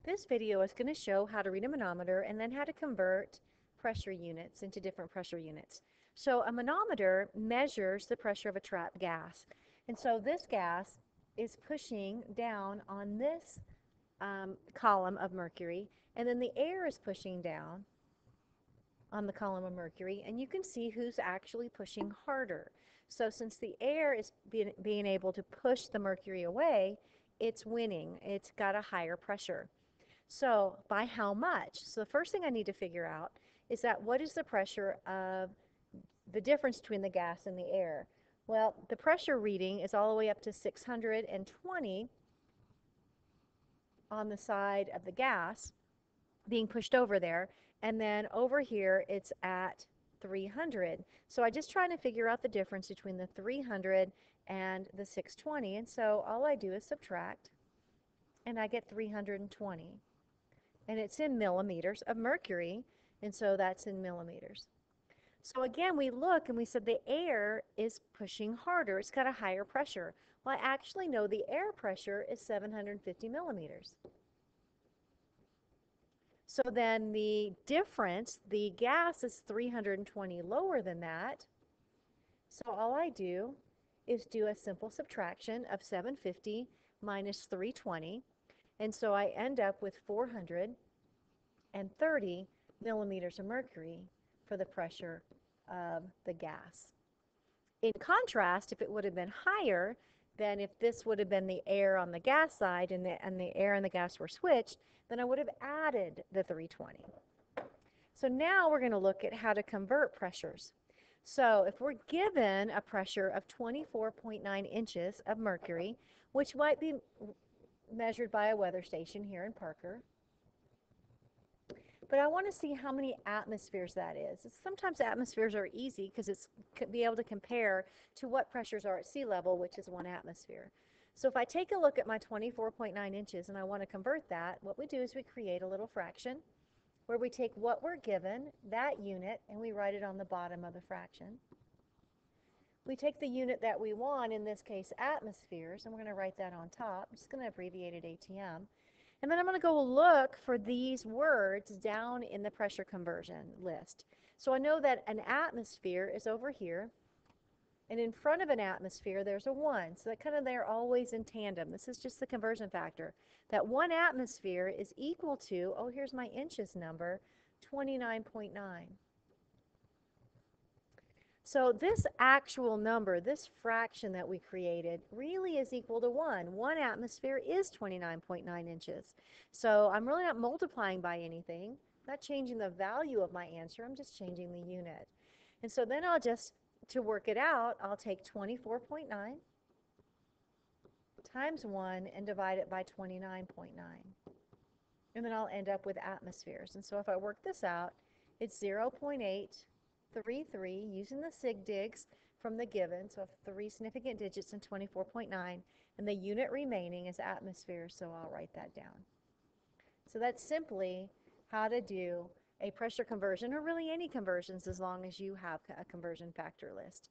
This video is going to show how to read a manometer and then how to convert pressure units into different pressure units. So a manometer measures the pressure of a trapped gas. And so this gas is pushing down on this column of mercury, and then the air is pushing down on the column of mercury, and you can see who's actually pushing harder. So since the air is being able to push the mercury away, it's winning. It's got a higher pressure. So by how much? So the first thing I need to figure out is that what is the pressure of the difference between the gas and the air? Well, the pressure reading is all the way up to 620 on the side of the gas being pushed over there, and then over here it's at 300. So I'm just trying to figure out the difference between the 300 and the 620, and so all I do is subtract, and I get 320. And it's in millimeters of mercury, and so that's in millimeters. So again, we look and we said the air is pushing harder. It's got a higher pressure. Well, I actually know the air pressure is 750 millimeters. So then the difference, the gas is 320 lower than that. So all I do is do a simple subtraction of 750 minus 320. And so I end up with 430 millimeters of mercury for the pressure of the gas. In contrast, if it would have been higher, then if this would have been the air on the gas side and the air and the gas were switched, then I would have added the 320. So now we're going to look at how to convert pressures. So if we're given a pressure of 24.9 inches of mercury, which might be measured by a weather station here in Parker, but I want to see how many atmospheres that is. Sometimes atmospheres are easy because it's be able to compare to what pressures are at sea level, which is 1 atmosphere. So if I take a look at my 24.9 inches and I want to convert that, what we do is we create a little fraction where we take what we're given, that unit, and we write it on the bottom of the fraction. We take the unit that we want, in this case atmospheres, and we're going to write that on top. I'm just going to abbreviate it ATM. And then I'm going to go look for these words down in the pressure conversion list. So I know that an atmosphere is over here, and in front of an atmosphere there's a 1. So that kind of they're always in tandem. This is just the conversion factor. That 1 atmosphere is equal to, oh, here's my inches number, 29.9. So this actual number, this fraction that we created, really is equal to 1. 1 atmosphere is 29.9 inches. So I'm really not multiplying by anything. I'm not changing the value of my answer. I'm just changing the unit. And so then I'll just, to work it out, I'll take 24.9 times 1 and divide it by 29.9. And then I'll end up with atmospheres. And so if I work this out, it's 0.833 using the sig digs from the given, so 3 significant digits and 24.9, and the unit remaining is atmospheres, so I'll write that down. So that's simply how to do a pressure conversion, or really any conversions, as long as you have a conversion factor list.